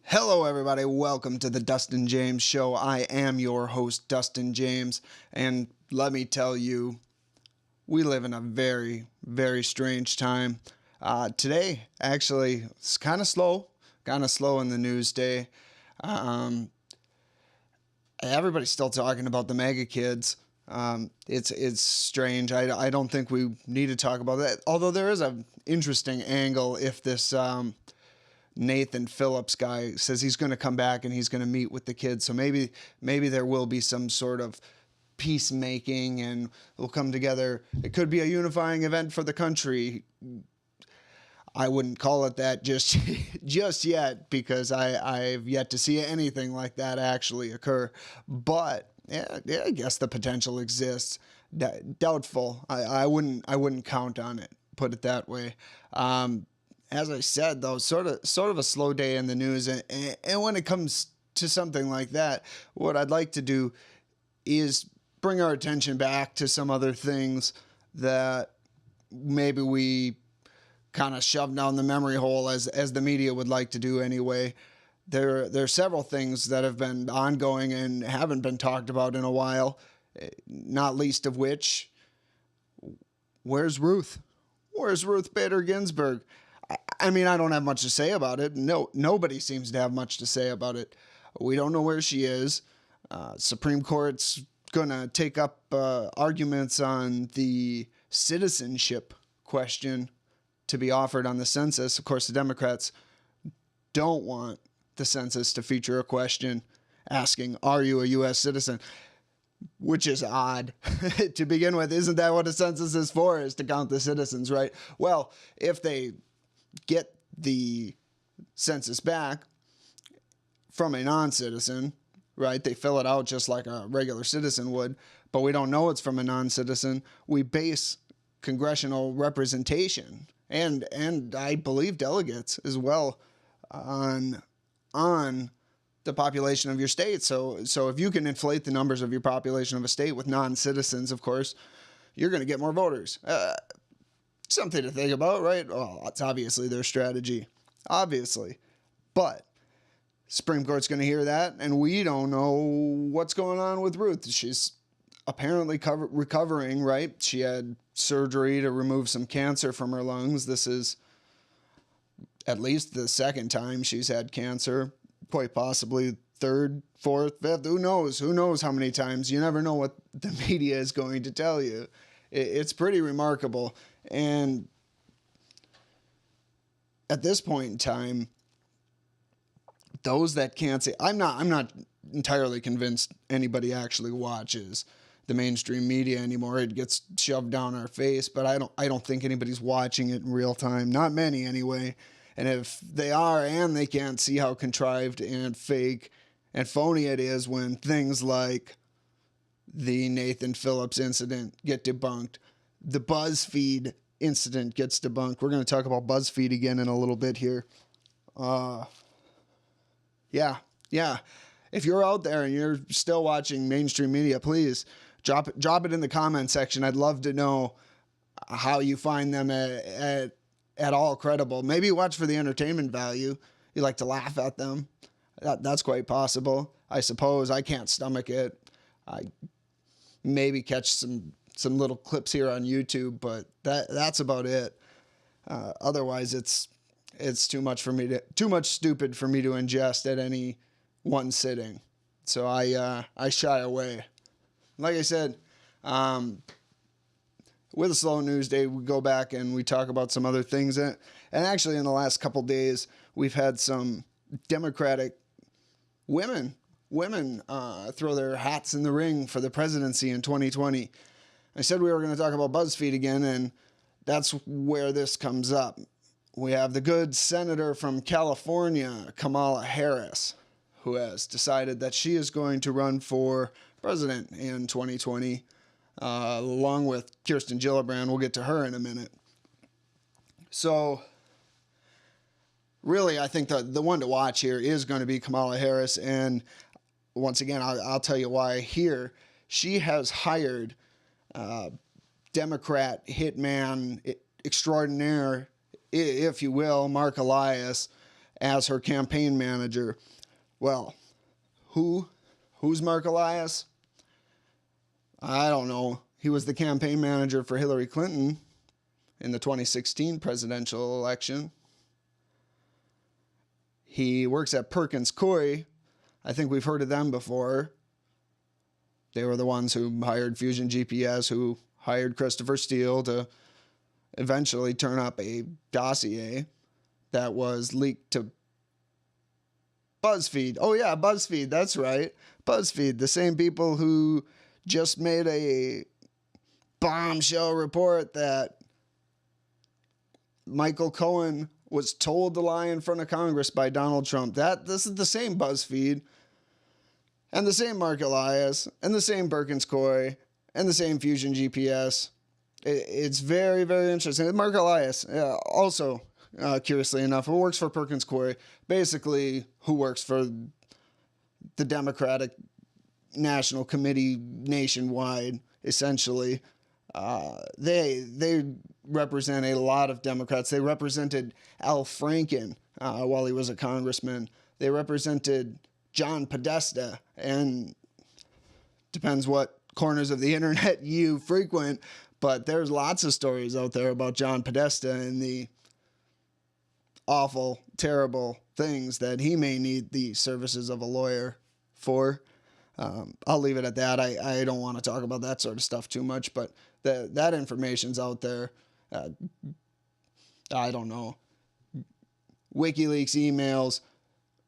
Hello, everybody. Welcome to the Dustin James Show. I am your host, Dustin James, and let me tell you, we live in a very, very strange time. Today, actually, it's kind of slow in the news day. Everybody's still talking about the mega kids. It's strange. I don't think we need to talk about that. Although there is an interesting angle if this Nathan Phillips guy says he's going to come back and he's going to meet with the kids. So maybe there will be some sort of peacemaking and we'll come together. It could be a unifying event for the country. I wouldn't call it that just yet because I've yet to see anything like that actually occur. But yeah, I guess the potential exists. Doubtful. I wouldn't count on it. Put it that way. As I said, though, sort of a slow day in the news, and when it comes to something like that, what I'd like to do is bring our attention back to some other things that maybe we kind of shoved down the memory hole as the media would like to do anyway. There are several things that have been ongoing and haven't been talked about in a while, not least of which, where's Ruth? Where's Ruth Bader Ginsburg? I mean, I don't have much to say about it. Nobody seems to have much to say about it. We don't know where she is. Supreme Court's going to take up arguments on the citizenship question to be offered on the census. Of course, the Democrats don't want the census to feature a question asking, are you a U.S. citizen? Which is odd to begin with. Isn't that what a census is for, is to count the citizens, right? Well, if they get the census back from a non-citizen, right? They fill it out just like a regular citizen would, but we don't know it's from a non-citizen. We base congressional representation and I believe delegates as well on the population of your state. So if you can inflate the numbers of your population of a state with non-citizens, of course, you're going to get more voters. Something to think about, right? Well, it's obviously their strategy, obviously. But Supreme Court's going to hear that, and we don't know what's going on with Ruth. She's apparently recovering, right? She had surgery to remove some cancer from her lungs. This is at least the second time she's had cancer, quite possibly third, fourth, fifth. Who knows? Who knows how many times? You never know what the media is going to tell you. It's pretty remarkable. And at this point in time, those that can't say, I'm not entirely convinced anybody actually watches the mainstream media anymore. It gets shoved down our face, but I don't think anybody's watching it in real time. Not many anyway. And if they are and they can't see how contrived and fake and phony it is when things like the Nathan Phillips incident get debunked, the BuzzFeed incident gets debunked. We're going to talk about BuzzFeed again in a little bit here. Yeah. If you're out there and you're still watching mainstream media, please drop it in the comment section. I'd love to know how you find them at all credible. Maybe watch for the entertainment value. You like to laugh at them. That's quite possible. I suppose I can't stomach it. I maybe catch some little clips here on YouTube, but that's about it. Otherwise, it's too much stupid for me to ingest at any one sitting. So I shy away. Like I said, with a slow news day, we go back and we talk about some other things. And actually, in the last couple days, we've had some Democratic women throw their hats in the ring for the presidency in 2020. I said we were going to talk about BuzzFeed again, and that's where this comes up. We have the good senator from California, Kamala Harris, who has decided that she is going to run for president in 2020, along with Kirsten Gillibrand. We'll get to her in a minute. So, really, I think the one to watch here is going to be Kamala Harris, and once again, I'll tell you why here. She has hired Democrat hitman extraordinaire, if you will, Mark Elias, as her campaign manager. Well, who's Mark Elias? I don't know. He was the campaign manager for Hillary Clinton in the 2016 presidential election. He works at Perkins Coie. I think we've heard of them before. They were the ones who hired Fusion GPS, who hired Christopher Steele to eventually turn up a dossier that was leaked to BuzzFeed. Oh yeah, BuzzFeed, that's right. BuzzFeed, the same people who just made a bombshell report that Michael Cohen was told to lie in front of Congress by Donald Trump. This is the same BuzzFeed, and the same Mark Elias, and the same Perkins Coie, and the same Fusion GPS. It's very, very interesting. Mark Elias, also, curiously enough, who works for Perkins Coie, basically who works for the Democratic National Committee nationwide, essentially. They represent a lot of Democrats. They represented Al Franken while he was a congressman. They represented John Podesta, and depends what corners of the internet you frequent, but there's lots of stories out there about John Podesta and the awful, terrible things that he may need the services of a lawyer for. I'll leave it at that. I don't want to talk about that sort of stuff too much, but that information's out there. I don't know. WikiLeaks emails,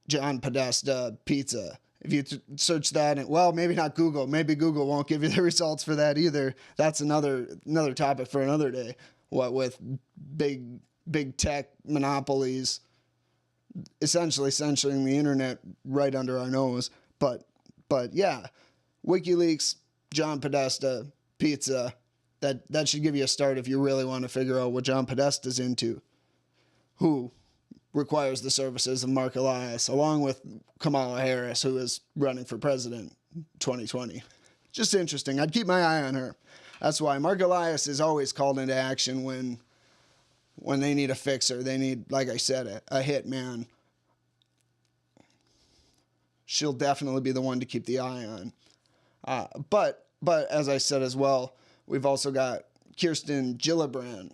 John Podesta pizza. If you search that, and well, maybe not Google. Maybe Google won't give you the results for that either. That's another topic for another day. What with big tech monopolies essentially censoring the internet right under our nose. But yeah, WikiLeaks, John Podesta, pizza. That should give you a start if you really want to figure out what John Podesta's into, who requires the services of Mark Elias, along with Kamala Harris, who is running for president 2020. Just interesting. I'd keep my eye on her. That's why Mark Elias is always called into action when they need a fixer. They need, like I said, a hit man. She'll definitely be the one to keep the eye on. But as I said as well, we've also got Kirsten Gillibrand.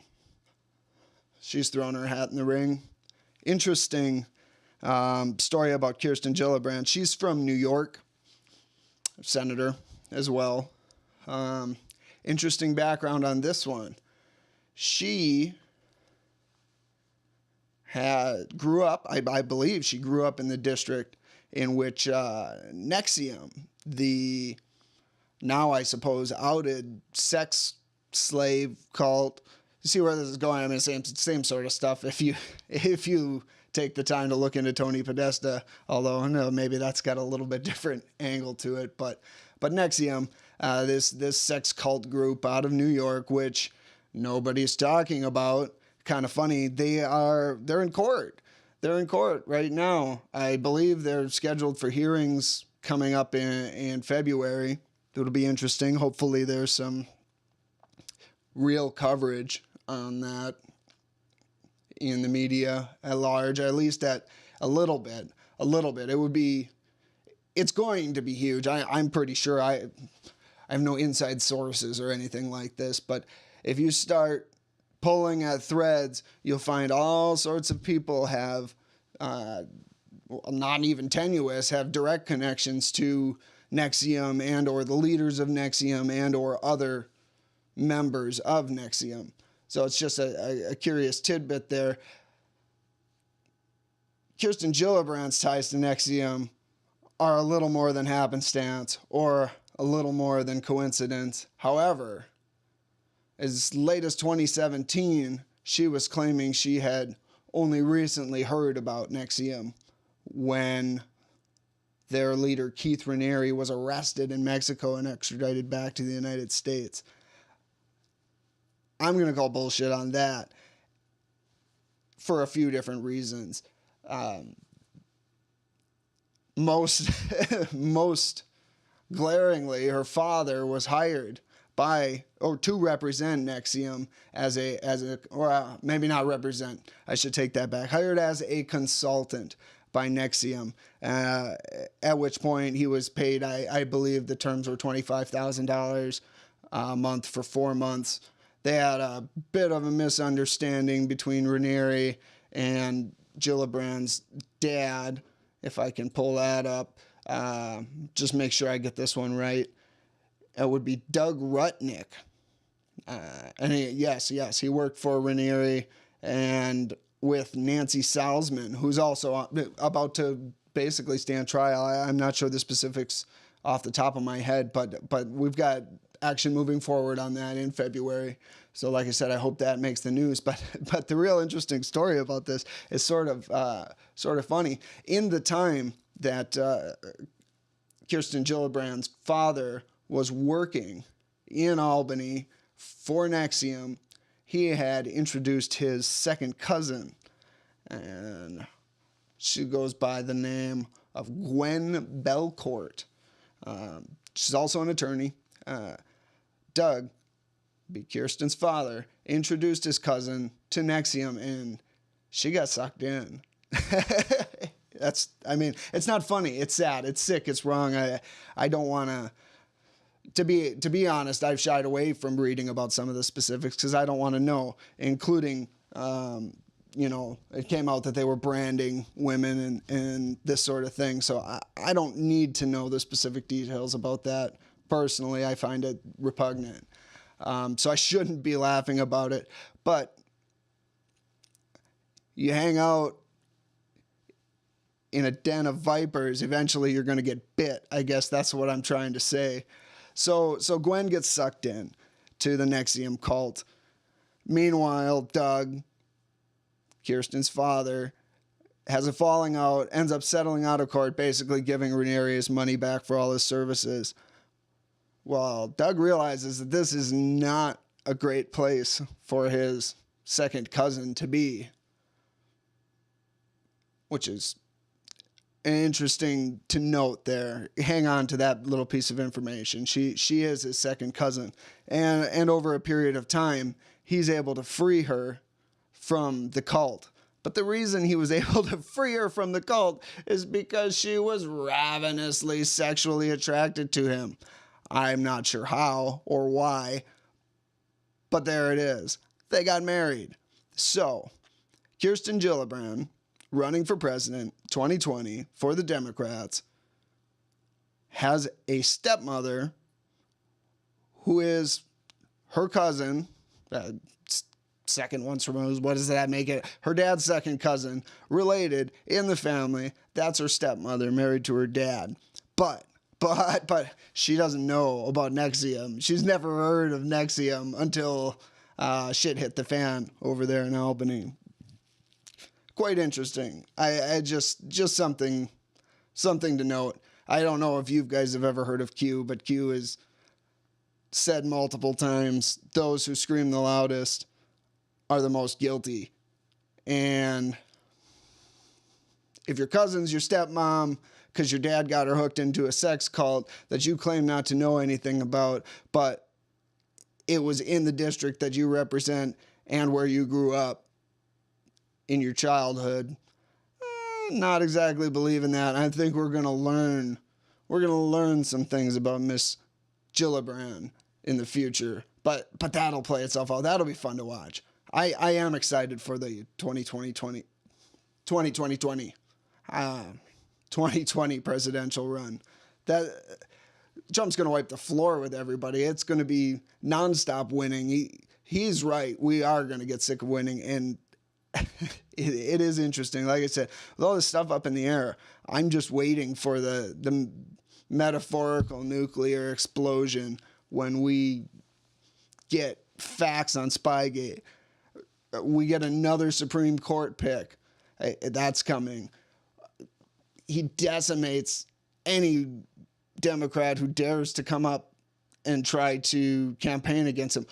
She's thrown her hat in the ring. Interesting story about Kirsten Gillibrand. She's from New York, senator as well. Interesting background on this one. She grew up, I believe she grew up in the district in which NXIVM, the now I suppose outed sex slave cult. You see where this is going? I mean, same sort of stuff. If you take the time to look into Tony Podesta, although no, maybe that's got a little bit different angle to it. But NXIVM, this sex cult group out of New York, which nobody's talking about. Kind of funny. They're in court. They're in court right now. I believe they're scheduled for hearings coming up in February. It'll be interesting. Hopefully there's some real coverage on that in the media at large, at least at a little bit. It's going to be huge. I'm pretty sure. I have no inside sources or anything like this, but if you start pulling at threads, you'll find all sorts of people have, not even tenuous, have direct connections to NXIVM and or the leaders of NXIVM and or other members of NXIVM. So it's just a curious tidbit there. Kirsten Gillibrand's ties to NXIVM are a little more than happenstance or a little more than coincidence. However, as late as 2017, she was claiming she had only recently heard about NXIVM when their leader, Keith Raniere, was arrested in Mexico and extradited back to the United States. I'm going to call bullshit on that for a few different reasons. Most glaringly, her father was hired by or to represent NXIVM as a or maybe not represent. I should take that back. Hired as a consultant by NXIVM, at which point he was paid, I believe the terms were $25,000 a month for 4 months. They had a bit of a misunderstanding between Raniere and Gillibrand's dad, if I can pull that up. Just make sure I get this one right. It would be Doug Rutnick. And he worked for Raniere and with Nancy Salzman, who's also about to basically stand trial. I'm not sure the specifics off the top of my head, but we've got action moving forward on that in February. So like I said, I hope that makes the news. But the real interesting story about this is sort of funny. In the time that Kirsten Gillibrand's father was working in Albany for NXIVM, he had introduced his second cousin, and she goes by the name of Gwen Belcourt. She's also an attorney. Doug, be Kirsten's father, introduced his cousin to NXIVM, and she got sucked in. It's not funny. It's sad. It's sick. It's wrong. I don't want to be honest, I've shied away from reading about some of the specifics because I don't want to know, including, it came out that they were branding women and this sort of thing. So I don't need to know the specific details about that. Personally, I find it repugnant. So I shouldn't be laughing about it. But you hang out in a den of vipers, eventually you're going to get bit. I guess that's what I'm trying to say. So Gwen gets sucked in to the NXIVM cult. Meanwhile, Doug, Kirsten's father, has a falling out, ends up settling out of court, basically giving Raniere his money back for all his services. Well, Doug realizes that this is not a great place for his second cousin to be, which is interesting to note there. Hang on to that little piece of information. She is his second cousin. And over a period of time, he's able to free her from the cult. But the reason he was able to free her from the cult is because she was ravenously sexually attracted to him. I'm not sure how or why, but there it is. They got married. So, Kirsten Gillibrand, running for president 2020 for the Democrats, has a stepmother who is her cousin, second once removed. What does that make it? Her dad's second cousin, related in the family. That's her stepmother, married to her dad. But she doesn't know about NXIVM. She's never heard of NXIVM until shit hit the fan over there in Albany. Quite interesting. I just something to note. I don't know if you guys have ever heard of Q, but Q is said multiple times, those who scream the loudest are the most guilty. And if your cousin's your stepmom because your dad got her hooked into a sex cult that you claim not to know anything about, but it was in the district that you represent and where you grew up in your childhood, not exactly believing that. I think we're going to learn some things about Miss Gillibrand in the future, but that'll play itself out. That'll be fun to watch. I am excited for the 2020 presidential run. That Trump's going to wipe the floor with everybody. It's going to be nonstop winning. He's right. We are going to get sick of winning, and it is interesting. Like I said, with all this stuff up in the air, I'm just waiting for the metaphorical nuclear explosion when we get facts on Spygate. We get another Supreme Court pick. That's coming. He decimates any Democrat who dares to come up and try to campaign against him.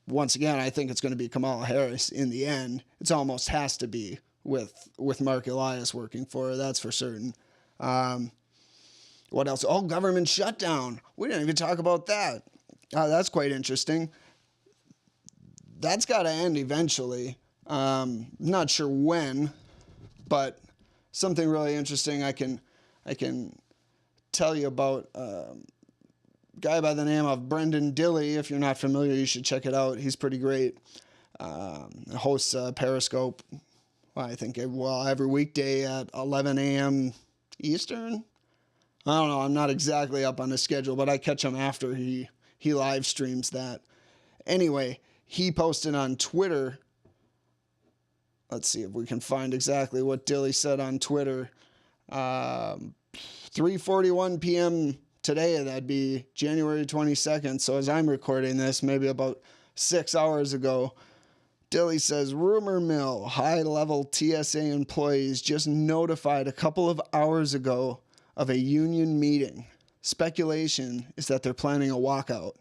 Once again, I think it's going to be Kamala Harris in the end. It almost has to be with Mark Elias working for her, that's for certain. What else? Oh, government shutdown. We didn't even talk about that. That's quite interesting. That's got to end eventually. Not sure when, but something really interesting I can tell you about. Guy by the name of Brendan Dilley. If you're not familiar, you should check it out. He's pretty great. Hosts Periscope, I think, every weekday at 11 a.m. Eastern. I don't know. I'm not exactly up on his schedule, but I catch him after he live streams that. Anyway, he posted on Twitter. Let's see if we can find exactly what Dilley said on Twitter. 3:41 p.m. today, that'd be January 22nd. So as I'm recording this, maybe about 6 hours ago, Dilley says, rumor mill, high-level TSA employees just notified a couple of hours ago of a union meeting. Speculation is that they're planning a walkout.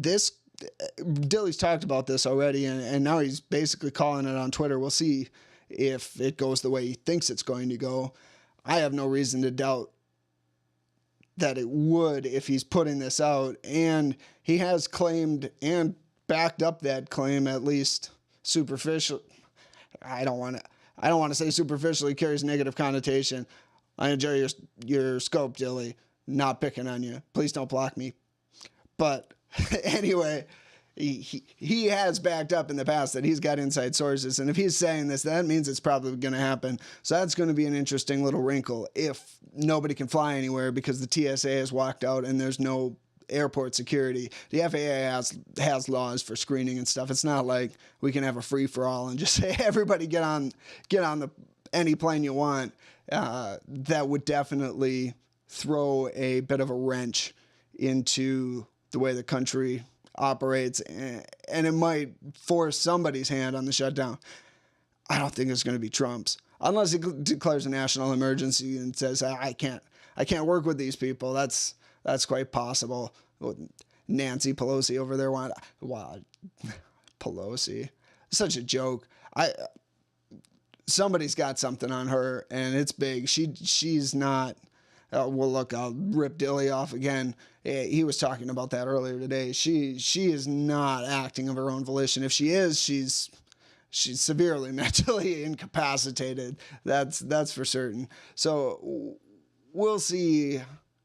Dilley's talked about this already, and now he's basically calling it on Twitter. We'll see if it goes the way he thinks it's going to go. I have no reason to doubt that it would if he's putting this out, and he has claimed and backed up that claim, at least superficial. I don't want to say superficially carries negative connotation. I enjoy your scope, Dilley. Not picking on you. Please don't block me. But anyway, he has backed up in the past that he's got inside sources, and if he's saying this, that means it's probably going to happen. So that's going to be an interesting little wrinkle if nobody can fly anywhere because the TSA has walked out and there's no airport security. The FAA has laws for screening and stuff. It's not like we can have a free for all and just say everybody get on any plane you want. That would definitely throw a bit of a wrench into the way the country operates, and it might force somebody's hand on the shutdown. I don't think it's going to be Trump's, unless he declares a national emergency and says I can't work with these people. That's quite possible. Nancy Pelosi over there wow, Pelosi, such a joke. Somebody's got something on her, and it's big. She's not. Well, look, I'll rip Dilley off again. He was talking about that earlier today. She is not acting of her own volition. If she is, she's severely mentally incapacitated. That's for certain. So we'll see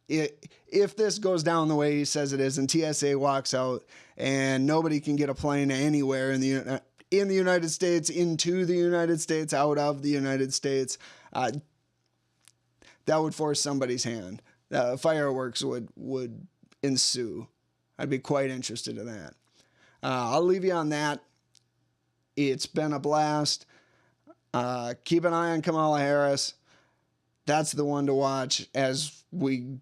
if this goes down the way he says it is, and TSA walks out, and nobody can get a plane anywhere in the United States, into the United States, out of the United States. That would force somebody's hand. Fireworks would ensue. I'd be quite interested in that. I'll leave you on that. It's been a blast. Keep an eye on Kamala Harris. That's the one to watch as we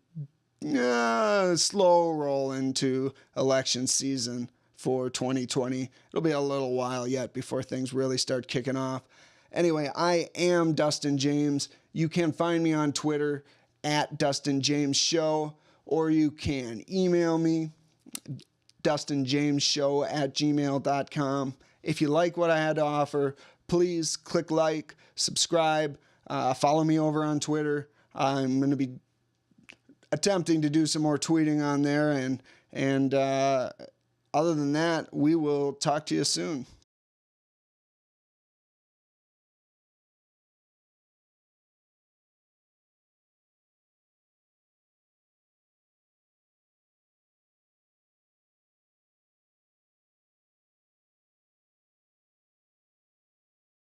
slow roll into election season for 2020. It'll be a little while yet before things really start kicking off. Anyway, I am Dustin James. You can find me on Twitter at Dustin James Show, or you can email me, dustinjamesshow@gmail.com. If you like what I had to offer, please click like, subscribe, follow me over on Twitter. I'm going to be attempting to do some more tweeting on there, and other than that, we will talk to you soon.